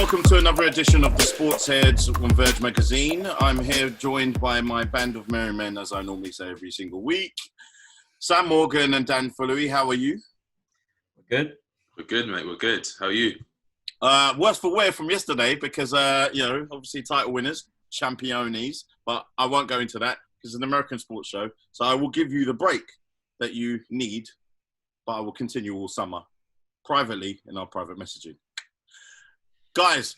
welcome to another edition of the SportsHeads on Verge Magazine. I'm here joined by my band of merry men, as I normally say every single week. Sam Morgan and Dan Fullery, how are you? We're good. We're good, mate. We're good. How are you? Worse for wear from yesterday because, obviously title winners, championes, but I won't go into that because it's an American sports show. So I will give you the break that you need, but I will continue all summer privately in our private messaging. Guys,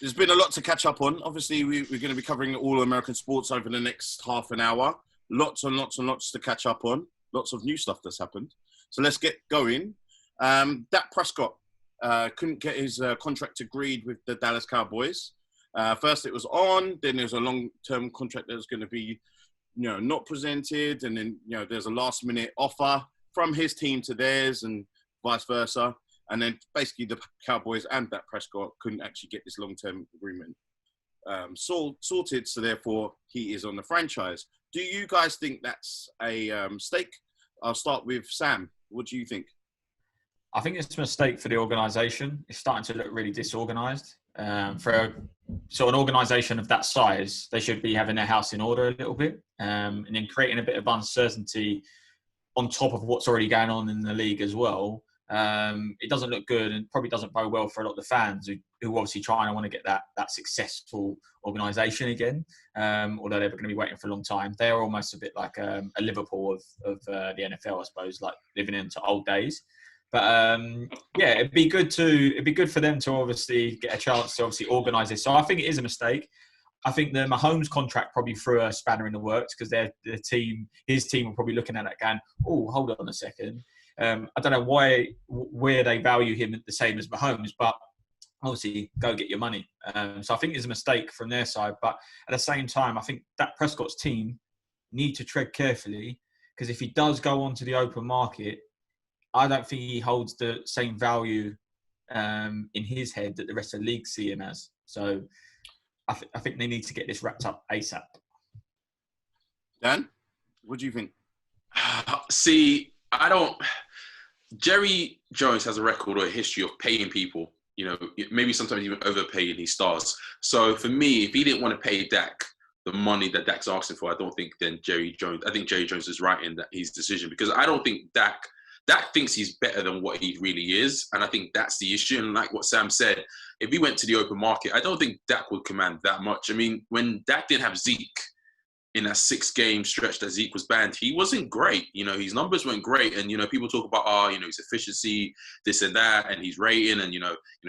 there's been a lot to catch up on. Obviously, we're going to be covering all American sports over the next half an hour. Lots and lots and lots to catch up on. Lots of new stuff that's happened. So let's get going. Dak Prescott couldn't get his contract agreed with the Dallas Cowboys. First it was on, then there was a long-term contract that was going to be, not presented. And then, there's a last-minute offer from his team to theirs and vice versa. And then basically the Cowboys and Dak Prescott couldn't actually get this long-term agreement sorted. So therefore, he is on the franchise. Do you guys think that's a mistake? I'll start with Sam. What do you think? I think it's a mistake for the organisation. It's starting to look really disorganised. For an organisation of that size, they should be having their house in order a little bit, and then creating a bit of uncertainty on top of what's already going on in the league as well. It doesn't look good and probably doesn't bode well for a lot of the fans who obviously trying to want to get that successful organisation again, although they're going to be waiting for a long time. They're almost a bit like a Liverpool of the NFL, I suppose, like living into old days. But it'd be good for them to obviously get a chance to obviously organise this. So I think it is a mistake. I think the Mahomes contract probably threw a spanner in the works because his team were probably looking at that going, oh, hold on a second. I don't know where they value him the same as Mahomes, but obviously go get your money. So I think it's a mistake from their side. But at the same time, I think that Prescott's team need to tread carefully because if he does go onto the open market, I don't think he holds the same value in his head that the rest of the league see him as. So I think they need to get this wrapped up ASAP. Dan, what do you think? See, Jerry Jones has a record or a history of paying people, maybe sometimes even overpaying these stars. So for me, if he didn't want to pay Dak the money that Dak's asking for, I think Jerry Jones is right in his decision because I don't think Dak thinks he's better than what he really is. And I think that's the issue. And like what Sam said, if he went to the open market, I don't think Dak would command that much. I mean, when Dak didn't have Zeke in that 6-game stretch that Zeke was banned, he wasn't great. His numbers weren't great. And, people talk about, his efficiency, this and that, and his rating and,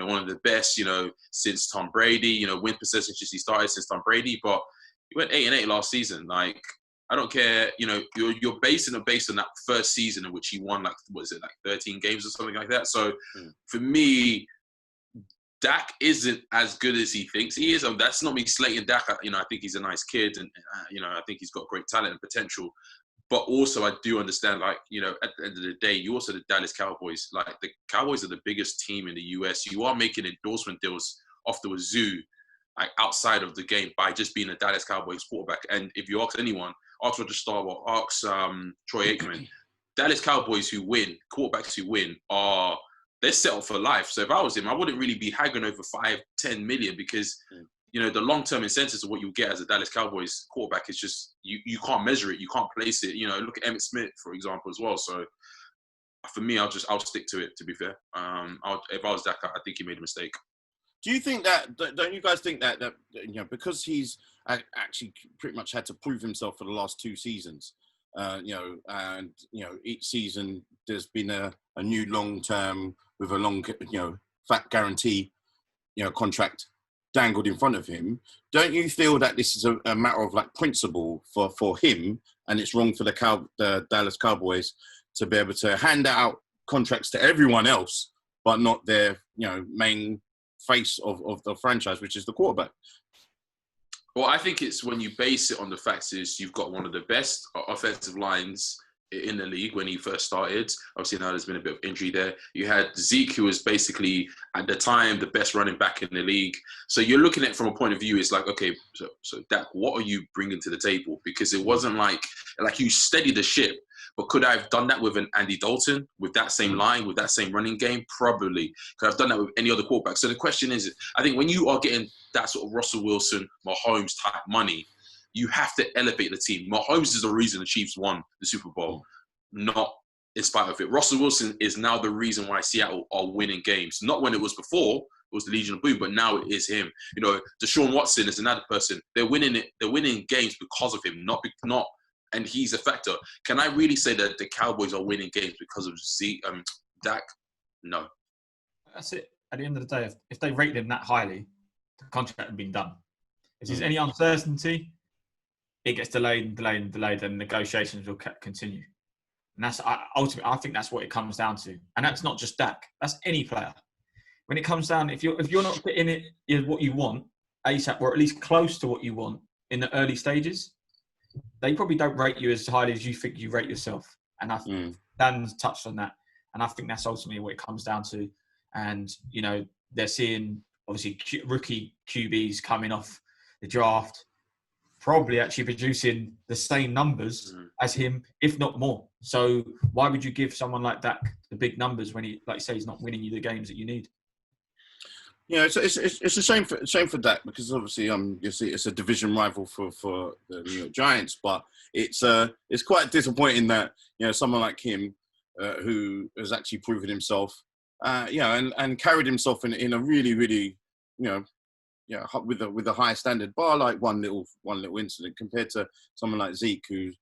one of the best, since Tom Brady, win percentages he started since Tom Brady. But he went 8-8 last season. Like, I don't care, you're basing it based on that first season in which he won, 13 games or something like that. So for me, Dak isn't as good as he thinks he is. That's not me slating Dak. I think he's a nice kid and, I think he's got great talent and potential. But also I do understand, at the end of the day, you also the Dallas Cowboys. Like, the Cowboys are the biggest team in the US. You are making endorsement deals off the wazoo, outside of the game by just being a Dallas Cowboys quarterback. And if you ask anyone, ask Roger Staubach, ask Troy Aikman, Dallas Cowboys who win, quarterbacks who win they're settled for life. So if I was him, I wouldn't really be haggling over 5-10 million because, the long-term incentives of what you get as a Dallas Cowboys quarterback is just, you can't measure it. You can't place it. Look at Emmitt Smith, for example, as well. So for me, I'll stick to it, to be fair. If I was Dak, I think he made a mistake. Do you think don't you guys think that because he's actually pretty much had to prove himself for the last 2 seasons, each season there's been a new long-term with a long, fat guarantee, contract dangled in front of him. Don't you feel that this is a matter of principle for him, and it's wrong for the Dallas Cowboys to be able to hand out contracts to everyone else, but not their, main face of the franchise, which is the quarterback? Well, I think it's when you base it on the facts is you've got one of the best offensive lines in the league when he first started. Obviously now there's been a bit of injury there. You had Zeke, who was basically at the time the best running back in the league. So you're looking at it from a point of view, it's like, okay, so Dak, what are you bringing to the table? Because it wasn't like you steadied the ship. But could I have done that with an Andy Dalton, with that same line, with that same running game? Probably. Could I have done that with any other quarterback? So the question is, I think when you are getting that sort of Russell Wilson, Mahomes type money, you have to elevate the team. Mahomes is the reason the Chiefs won the Super Bowl, not in spite of it. Russell Wilson is now the reason why Seattle are winning games. Not when it was before, it was the Legion of Boom, but now it is him. You know, Deshaun Watson is another person. They're winning games because of him, not, and he's a factor. Can I really say that the Cowboys are winning games because of Dak? No. That's it. At the end of the day, if they rated him that highly, the contract had been done. If there's any uncertainty, it gets delayed, and negotiations will continue. And that's ultimately, I think that's what it comes down to. And that's not just Dak. That's any player. When it comes down, if you're not putting it in what you want ASAP, or at least close to what you want in the early stages, they probably don't rate you as highly as you think you rate yourself. And I think Dan's touched on that. And I think that's ultimately what it comes down to. And, you know, they're seeing, obviously, rookie QBs coming off the draft, probably actually producing the same numbers as him, if not more. So why would you give someone like Dak the big numbers when he, like you say, he's not winning you the games that you need? Yeah, it's a shame for Dak, because obviously you see it's a division rival for the New York Giants, but it's quite disappointing that, you know, someone like him who has actually proven himself, and carried himself in a really, really, with a high standard, bar like one little incident, compared to someone like Zeke, who's,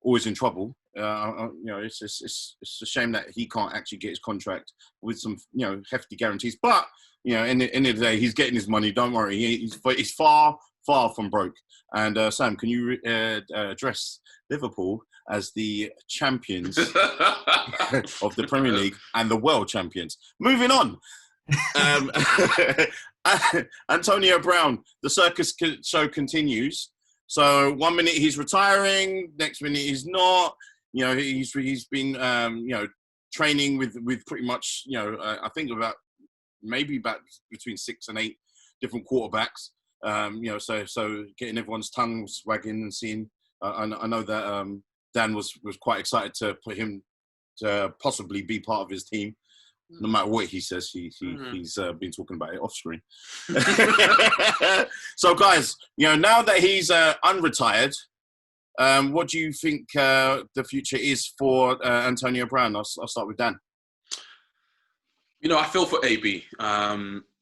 always in trouble. It's a shame that he can't actually get his contract with some, hefty guarantees. But, in the end of the day, he's getting his money. Don't worry. He's far, far from broke. And Sam, can you address Liverpool as the champions of the Premier League and the world champions? Moving on. Antonio Brown, the circus show continues. So 1 minute he's retiring, next minute he's not. He's been training with pretty much I think about between 6 and 8 different quarterbacks. So getting everyone's tongues wagging and seeing. I know that Dan was quite excited to put him to possibly be part of his team. No matter what he says, he's been talking about it off screen. So, guys, now that he's unretired, what do you think the future is for Antonio Brown? I'll start with Dan. I feel for AB.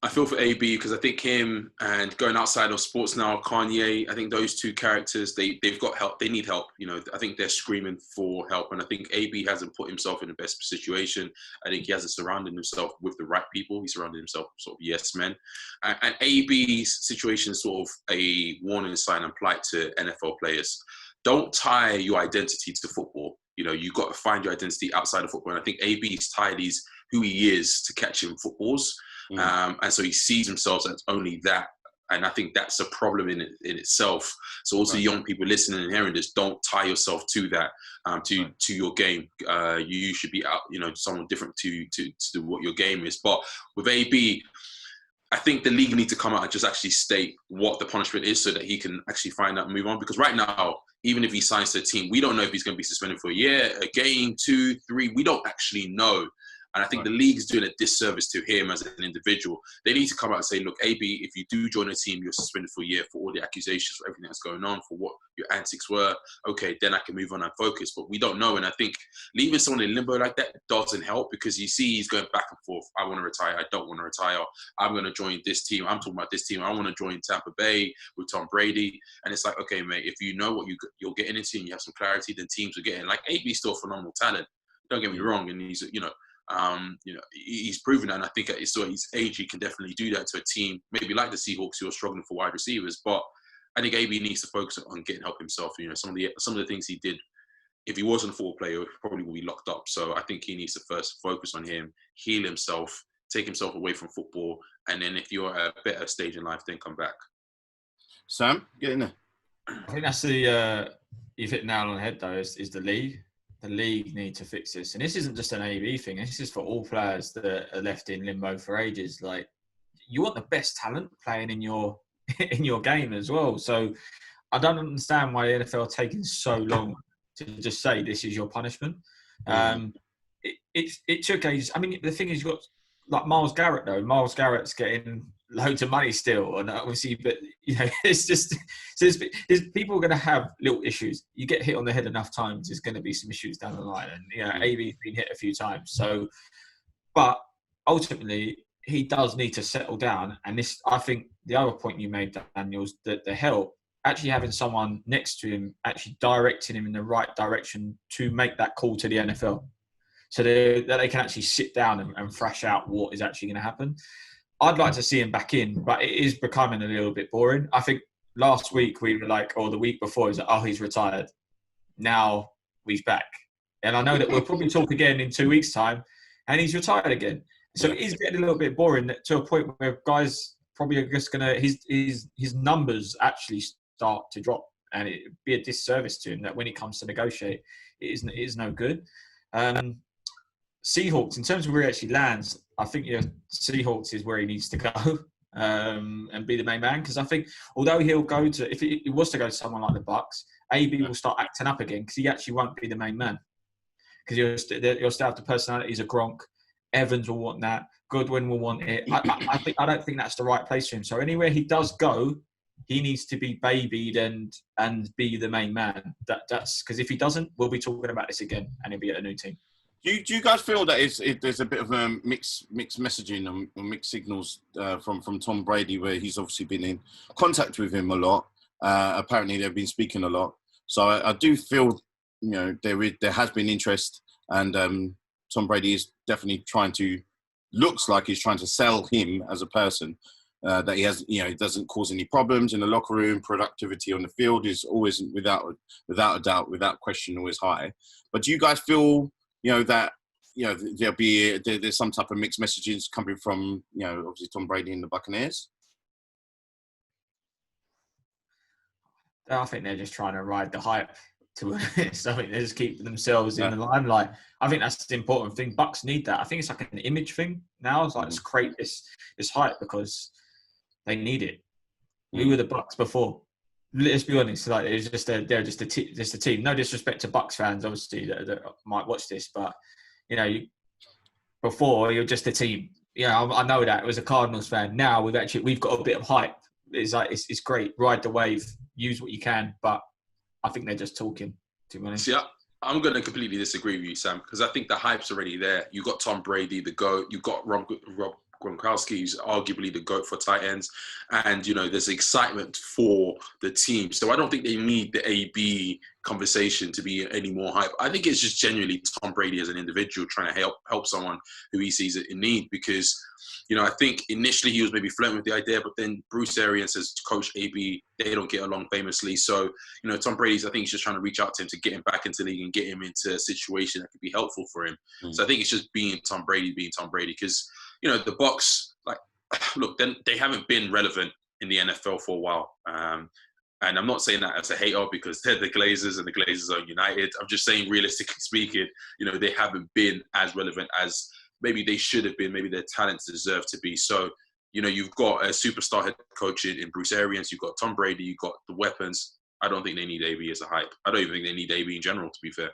I feel for AB because I think him and going outside of sports now, Kanye, I think those two characters, they've got help. They need help. I think they're screaming for help. And I think AB hasn't put himself in the best situation. I think he hasn't surrounded himself with the right people. He surrounded himself with sort of yes men. And AB's situation is sort of a warning sign and plight to NFL players. Don't tie your identity to football. You've got to find your identity outside of football. And I think AB's tied who he is to catching footballs. And so he sees himself as only that. And I think that's a problem in itself. So also young people listening and hearing this, don't tie yourself to that, to your game. You should be out, someone different to what your game is. But with AB, I think the league need to come out and just actually state what the punishment is so that he can actually find out and move on. Because right now, even if he signs to a team, we don't know if he's going to be suspended for a year, a game, 2, 3. We don't actually know. And I think the league's doing a disservice to him as an individual. They need to come out and say, look, AB, if you do join a team, you're suspended for a year for all the accusations, for everything that's going on, for what your antics were. Okay, then I can move on and focus. But we don't know. And I think leaving someone in limbo like that doesn't help, because you see he's going back and forth. I want to retire. I don't want to retire. I'm going to join this team. I'm talking about this team. I want to join Tampa Bay with Tom Brady. And it's like, okay, mate, if you know what you're getting into and you have some clarity, then teams are getting, like, AB's still phenomenal talent. Don't get me wrong. And he's, he's proven that, and I think at his age he can definitely do that to a team maybe like the Seahawks who are struggling for wide receivers. But I think AB needs to focus on getting help himself. Some of the things he did, if he wasn't a football player, he probably would be locked up. So I think he needs to first focus on him, heal himself, take himself away from football, and then if you're at a better stage in life, then come back. Sam, get in there. I think that's the you've hit the nail on the head though. Is the league. The league need to fix this. And this isn't just an AB thing. This is for all players that are left in limbo for ages. Like, you want the best talent playing in your game as well. So I don't understand why the NFL are taking so long to just say this is your punishment. It took ages. I mean, the thing is, you've got like Miles Garrett though. Miles Garrett's getting loads of money still, and obviously, but it's just there's people are going to have little issues. You get hit on the head enough times, there's going to be some issues down the line, and AB's been hit a few times. So, but ultimately, he does need to settle down. And this, I think, the other point you made, Daniels, that the help. Actually having someone next to him, actually directing him in the right direction to make that call to the NFL. So that they can actually sit down and thrash out what is actually going to happen. I'd like to see him back in, but it is becoming a little bit boring. I think last week we were like, or the week before, he's like, oh, he's retired. Now he's back. And I know that we'll probably talk again in 2 weeks' time, and he's retired again. So it is getting a little bit boring to a point where guys probably are just going to, his numbers actually start to drop, and it'd be a disservice to him that when it comes to negotiate, it is no good. Seahawks, in terms of where he actually lands, I think Seahawks is where he needs to go and be the main man. Because I think although he'll go to, if he was to go to someone like the Bucks, AB will start acting up again because he actually won't be the main man. Because you'll still have the personalities of Gronk. Evans will want that. Goodwin will want it. I don't think that's the right place for him. So anywhere he does go, he needs to be babied and be the main man. That's because if he doesn't, we'll be talking about this again, and he'll be at a new team. Do you guys feel that there's a bit of mixed messaging or mixed signals from Tom Brady, where he's obviously been in contact with him a lot? Apparently, they've been speaking a lot. So I do feel there has been interest, and Tom Brady is definitely looks like he's trying to sell him as a person. That he has, he doesn't cause any problems in the locker room. Productivity on the field is always, without a doubt, without question, always high. But do you guys feel, that there's some type of mixed messages coming from, obviously Tom Brady and the Buccaneers? I think they're just trying to ride the hype. To be honest, I think they just keep themselves in the limelight. I think that's the important thing. Bucks need that. I think it's like an image thing now. It's like let's create this hype because they need it. We were the Bucks before. Let's be honest. Like it's just they're just a team. No disrespect to Bucks fans, obviously that might watch this, but before you're just a team. I know that. It was a Cardinals fan. Now we've got a bit of hype. It's like it's great. Ride the wave. Use what you can. But I think they're just talking. To be honest. Yeah. I'm going to completely disagree with you, Sam, because I think the hype's already there. You got Tom Brady, the GOAT. You got Rob Gronkowski, who's arguably the GOAT for tight ends. And, there's excitement for the team. So I don't think they need the AB conversation to be any more hype. I think it's just genuinely Tom Brady as an individual trying to help someone who he sees in need. Because, I think initially he was maybe flirting with the idea, but then Bruce Arians says, Coach AB, they don't get along famously. So, Tom Brady's, I think he's just trying to reach out to him to get him back into the league and get him into a situation that could be helpful for him. So I think it's just being Tom Brady. Because, the Bucs, look, they haven't been relevant in the NFL for a while. And I'm not saying that as a hater because they're the Glazers and the Glazers are United. I'm just saying, realistically speaking, they haven't been as relevant as maybe they should have been, maybe their talents deserve to be. So, you've got a superstar head coach in Bruce Arians, you've got Tom Brady, you've got the weapons. I don't think they need AB as a hype. I don't even think they need AB in general, to be fair.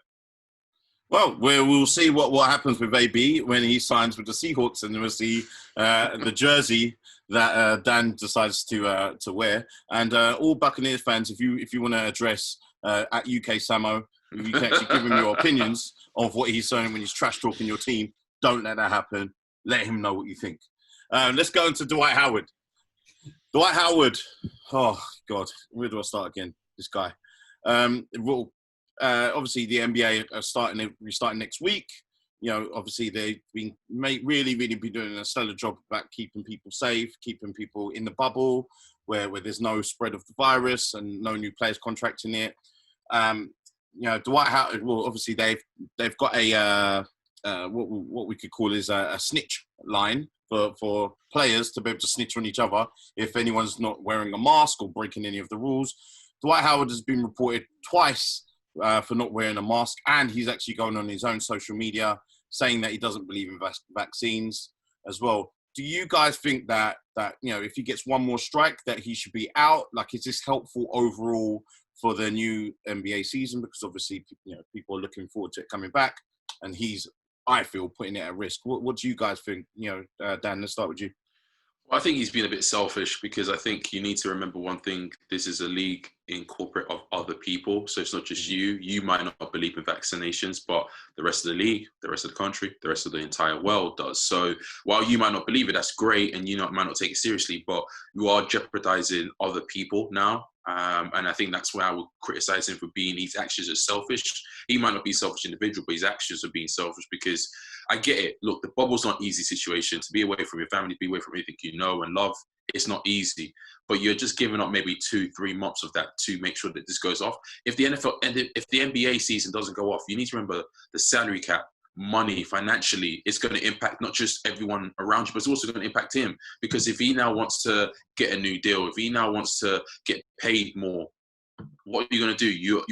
Well, we'll see what happens with AB when he signs with the Seahawks, and we'll see the jersey that Dan decides to wear. And all Buccaneers fans, if you want to address at UK Samo, you can actually give him your opinions of what he's saying when he's trash talking your team. Don't let that happen. Let him know what you think. Let's go into Dwight Howard. Dwight Howard. Oh, God. Where do I start again? This guy. Obviously, the NBA are restarting next week. Obviously, they've been really been doing a stellar job about keeping people safe, keeping people in the bubble where there's no spread of the virus and no new players contracting it. Dwight Howard, well, obviously, they've got a... what we could call is a snitch line for players to be able to snitch on each other if anyone's not wearing a mask or breaking any of the rules. Dwight Howard has been reported twice for not wearing a mask, and he's actually going on his own social media saying that he doesn't believe in vaccines as well. Do you guys think that if he gets one more strike that he should be out? Like, is this helpful overall for the new NBA season because obviously, people are looking forward to it coming back, and he's, I feel, putting it at risk. What do you guys think? Dan, let's start with you. Well, I think he's been a bit selfish because I think you need to remember one thing. This is a league in corporate of other people. So it's not just you. You might not believe in vaccinations, but the rest of the league, the rest of the country, the rest of the entire world does. So while you might not believe it, that's great. And might not take it seriously, but you are jeopardizing other people now. And I think that's why I would criticize him for being, his actions are selfish. He might not be a selfish individual, but his actions are being selfish because I get it. Look, the bubble's not an easy situation. To be away from your family, to be away from anything you know and love, it's not easy. But you're just giving up maybe 2-3 months of that to make sure that this goes off. If the NFL and if the NBA season doesn't go off, you need to remember the salary cap, money, financially, it's going to impact not just everyone around you, but it's also going to impact him. Because if he now wants to get a new deal, if he now wants to get paid more, what are you going to do? You're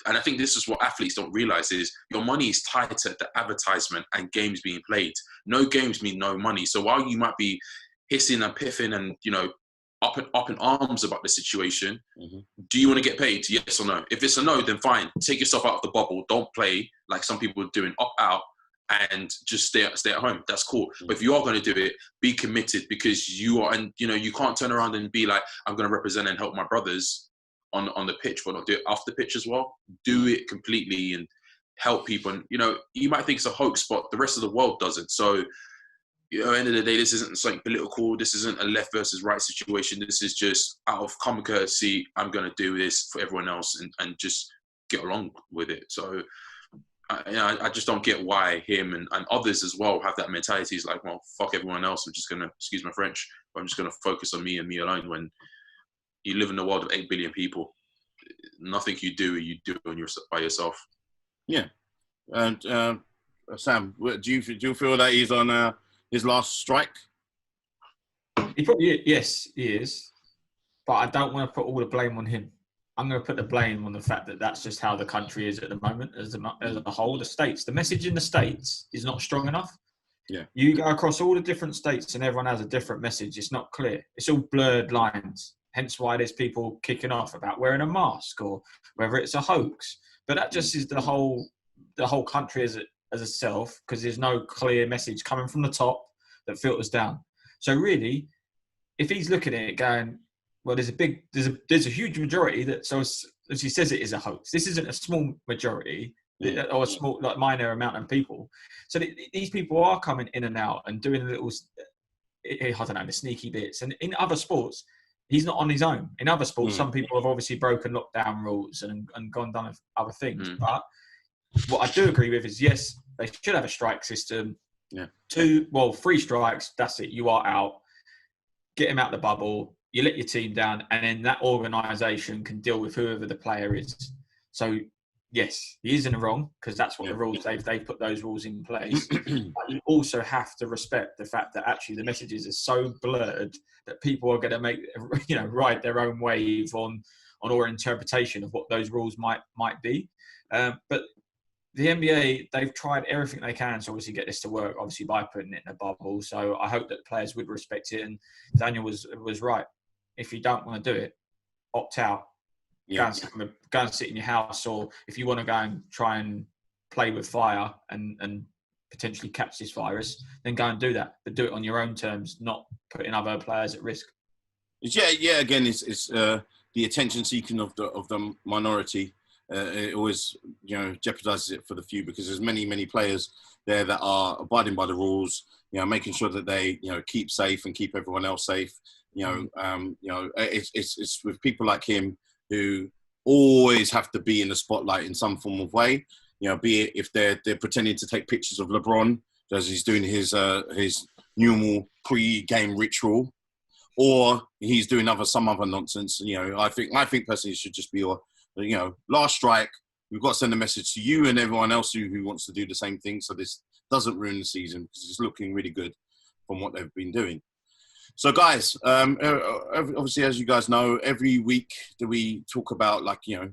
and I think this is what athletes don't realize is your money is tied to the advertisement and games being played. No games mean no money. So while you might be hissing and piffing and, up in arms about the situation, do you want to get paid? Yes or no? If it's a no, then fine. Take yourself out of the bubble. Don't play like some people are doing, opt out and just stay at home. That's cool. But if you are going to do it, be committed because you are, and you can't turn around and be like, I'm going to represent and help my brothers on the pitch, but not do it off the pitch as well. Do it completely and help people. And, you might think it's a hoax, but the rest of the world doesn't. So, at the end of the day, this isn't something political. This isn't a left versus right situation. This is just out of common courtesy. I'm going to do this for everyone else and just get along with it. So I just don't get why him and others as well have that mentality. It's like, well, fuck everyone else. I'm just going to, excuse my French, but I'm just going to focus on me and me alone when you live in a world of 8 billion people. Nothing you do by yourself. Yeah. And Sam, do you feel that he's on his last strike? Yes, he is. But I don't want to put all the blame on him. I'm going to put the blame on the fact that that's just how the country is at the moment as a whole. The states, the message in the states is not strong enough. Yeah. You go across all the different states and everyone has a different message. It's not clear. It's all blurred lines. Hence why there's people kicking off about wearing a mask or whether it's a hoax. But that just is the whole country as itself, because there's no clear message coming from the top that filters down. So really, if he's looking at it going, well, there's a huge majority that, so as he says, it is a hoax. This isn't a small majority or a small, like, minor amount of people. So these people are coming in and out and doing little, I don't know, the sneaky bits. And in other sports, he's not on his own. In other sports, some people have obviously broken lockdown rules and gone done other things. But what I do agree with is, yes, they should have a strike system. Yeah. 3 strikes, that's it. You are out. Get him out the bubble. You let your team down, and then that organisation can deal with whoever the player is. So, yes, he is in the wrong because that's what the rules, they've put those rules in place. But you also have to respect the fact that actually the messages are so blurred that people are going to make, ride their own wave on our interpretation of what those rules might be. But the NBA, they've tried everything they can to obviously get this to work, obviously by putting it in a bubble. So I hope that the players would respect it. And Daniel was right. If you don't want to do it, opt out. Yeah. Go and sit in your house, or if you want to go and try and play with fire and potentially catch this virus, then go and do that. But do it on your own terms, not putting other players at risk. Yeah. Again, it's the attention seeking of the minority. It always, jeopardizes it for the few, because there's many players there that are abiding by the rules, making sure that they, keep safe and keep everyone else safe. It's with people like him who always have to be in the spotlight in some form of way. Be it if they're pretending to take pictures of LeBron as he's doing his normal pre-game ritual, or he's doing some other nonsense. I think personally it should just be last strike. We've got to send a message to you and everyone else who wants to do the same thing, so this doesn't ruin the season, because it's looking really good from what they've been doing. So, guys, obviously, as you guys know, every week that we talk about,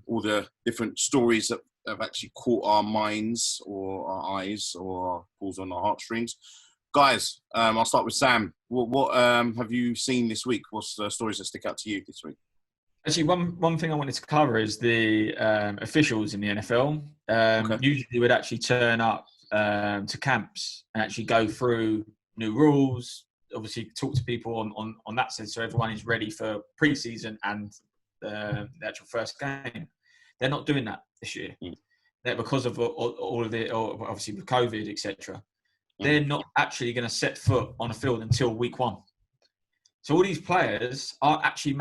all the different stories that have actually caught our minds or our eyes or pulls on our heartstrings. Guys, I'll start with Sam. What have you seen this week? What's the stories that stick out to you this week? Actually, one thing I wanted to cover is the officials in the NFL. Okay. Usually would actually turn up to camps and actually go through new rules, obviously talk to people on that sense, so everyone is ready for pre-season and the actual first game. They're not doing that this year. Because of all of it, obviously with COVID, etc. They're not actually going to set foot on a field until week 1. So all these players are actually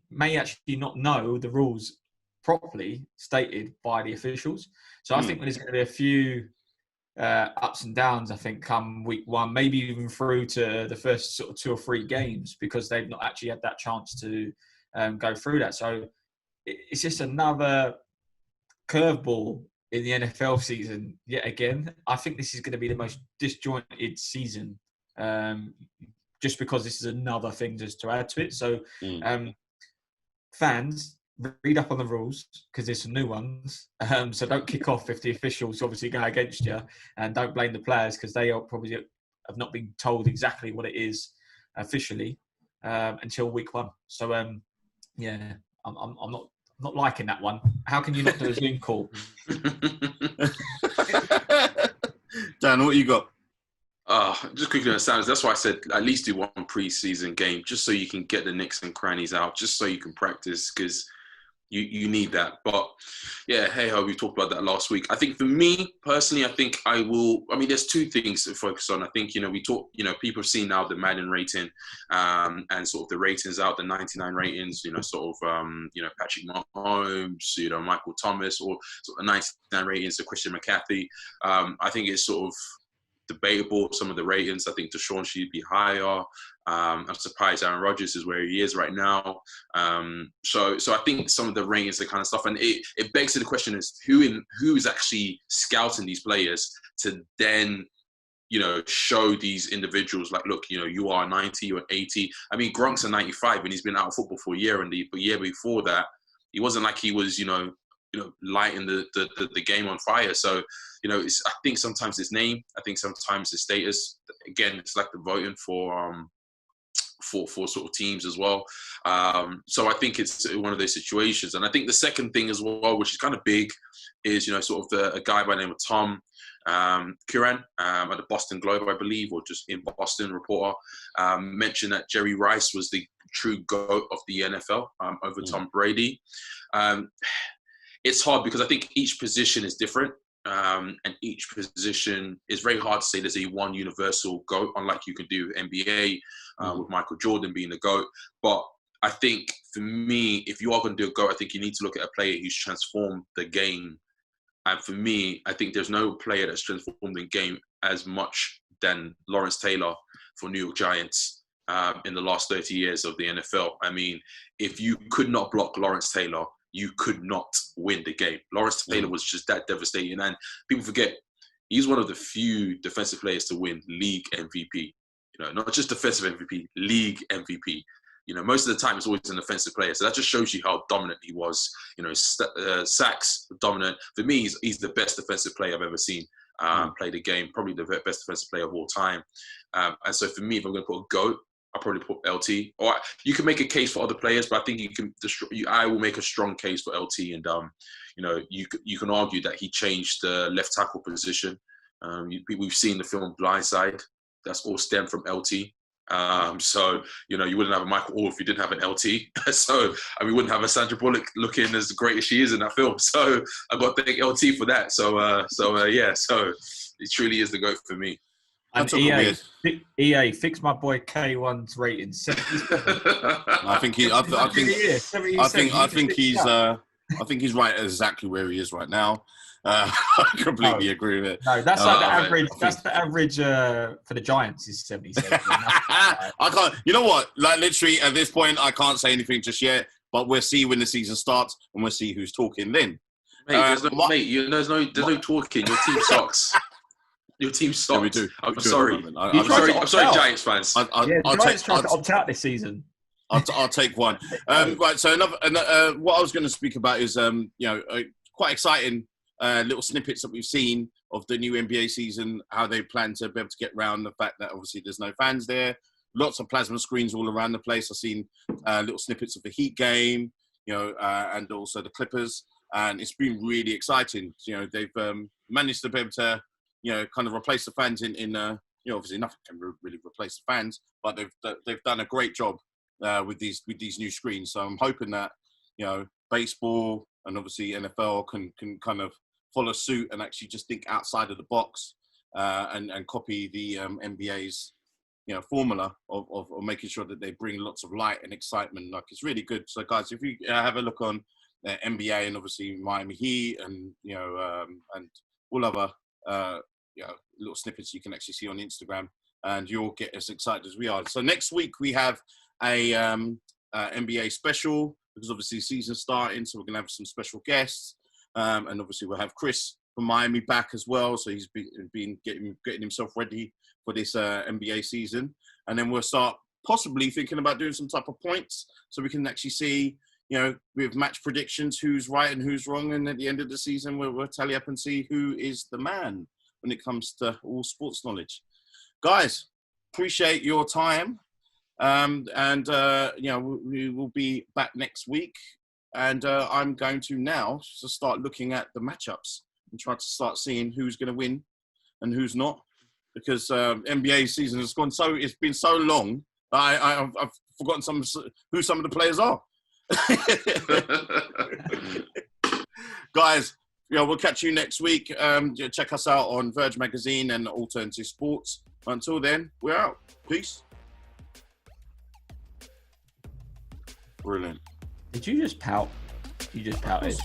may actually not know the rules properly stated by the officials. So I think there's going to be a few ups and downs, I think, come week 1, maybe even through to the first sort of 2 or 3 games, because they've not actually had that chance to go through that. So it's just another curveball in the NFL season yet again. I think this is going to be the most disjointed season, just because this is another thing just to add to it. So fans, read up on the rules, because there's some new ones. So don't kick off if the officials obviously go against you, and don't blame the players, because they are probably have not been told exactly what it is officially until week 1. So I'm not liking that one. How can you not do a Zoom call? Dan, what you got? Just quickly on Sam's, that's why I said at least do one pre-season game, just so you can get the nicks and crannies out, just so you can practice, because you need that. But yeah, hey ho, we talked about that last week. I think for me personally, there's 2 things to focus on. I think, people have seen now the Madden rating and sort of the ratings out, the 99 ratings, Patrick Mahomes, Michael Thomas, or sort of 99 ratings to Christian McCaffrey. I think it's sort of debatable, some of the ratings. I think Deshaun should be higher. I'm surprised Aaron Rodgers is where he is right now. So I think some of the ratings, the kind of stuff, and it begs to the question is who is actually scouting these players to then, show these individuals like, look, you are 90 or 80. I mean, Gronk's a 95 and he's been out of football for a year, and the year before that, he wasn't like he was, lighting the game on fire. So, I think sometimes his name, I think sometimes his status. Again, it's like the voting for sort of teams as well. So I think it's one of those situations. And I think the second thing as well, which is kind of big, is, a guy by the name of Tom Curran at the Boston Globe, I believe, or just in Boston, reporter, mentioned that Jerry Rice was the true GOAT of the NFL over Tom Brady. It's hard because I think each position is different. And each position is very hard to say there's a one universal GOAT, unlike you can do NBA with Michael Jordan being the GOAT. But I think for me, if you are going to do a GOAT, I think you need to look at a player who's transformed the game. And for me, I think there's no player that's transformed the game as much than Lawrence Taylor for New York Giants in the last 30 years of the NFL. I mean, if you could not block Lawrence Taylor, you could not win the game. Lawrence Taylor was just that devastating. And people forget, he's one of the few defensive players to win league MVP. Not just defensive MVP, league MVP. Most of the time it's always an offensive player. So that just shows you how dominant he was. Sacks, dominant. For me, he's the best defensive player I've ever seen play the game. Probably the best defensive player of all time. And so for me, if I'm going to put a GOAT, I'll probably put LT. Or you can make a case for other players, but I think I will make a strong case for LT. And you can argue that he changed the left tackle position. We've seen the film Blindside. That's all stemmed from LT. So you wouldn't have a Michael Orr if you didn't have an LT. So we wouldn't have a Sandra Bullock looking as great as she is in that film. So I've got to thank LT for that. So it truly is the GOAT for me. And EA, fix my boy K1's rating. 77. I think he's right exactly where he is right now. I completely agree with it. No, that's like the average. That's the average for the Giants is 77. I can't. You know what? Like literally at this point, I can't say anything just yet. But we'll see when the season starts, and we'll see who's talking then. There's no talking. Your team sucks. Your team sucks. Yeah, we do. I'm sorry, Giants fans. Giants trying to opt out this season. I'll take one. Right. So another. What I was going to speak about is quite exciting little snippets that we've seen of the new NBA season. How they plan to be able to get around the fact that obviously there's no fans there. Lots of plasma screens all around the place. I've seen little snippets of the Heat game. and also the Clippers. And it's been really exciting. They've managed to be able to, kind of replace the fans in obviously nothing can really replace the fans, but they've done a great job with these new screens. So I'm hoping that, baseball and obviously NFL can kind of follow suit and actually just think outside of the box and copy the NBA's formula of making sure that they bring lots of light and excitement. Like, it's really good. So guys, if you have a look on NBA and obviously Miami Heat and and all other little snippets you can actually see on Instagram, and you'll get as excited as we are. So next week we have a NBA special, because obviously the season's starting, so we're gonna have some special guests, and obviously we'll have Chris from Miami back as well. So he's been getting himself ready for this NBA season, and then we'll start possibly thinking about doing some type of points, so we can actually see, with match predictions, who's right and who's wrong, and at the end of the season we'll tally up and see who is the man when it comes to all sports knowledge. Guys, appreciate your time, and we will be back next week, and I'm going to now just start looking at the matchups and try to start seeing who's going to win and who's not, because NBA season has gone it's been so long that I've forgotten who some of the players are. Guys, we'll catch you next week. Check us out on Verge Magazine and Alternative Sports. Until then, we're out. Peace. Brilliant. Did you just pout? You just pouted.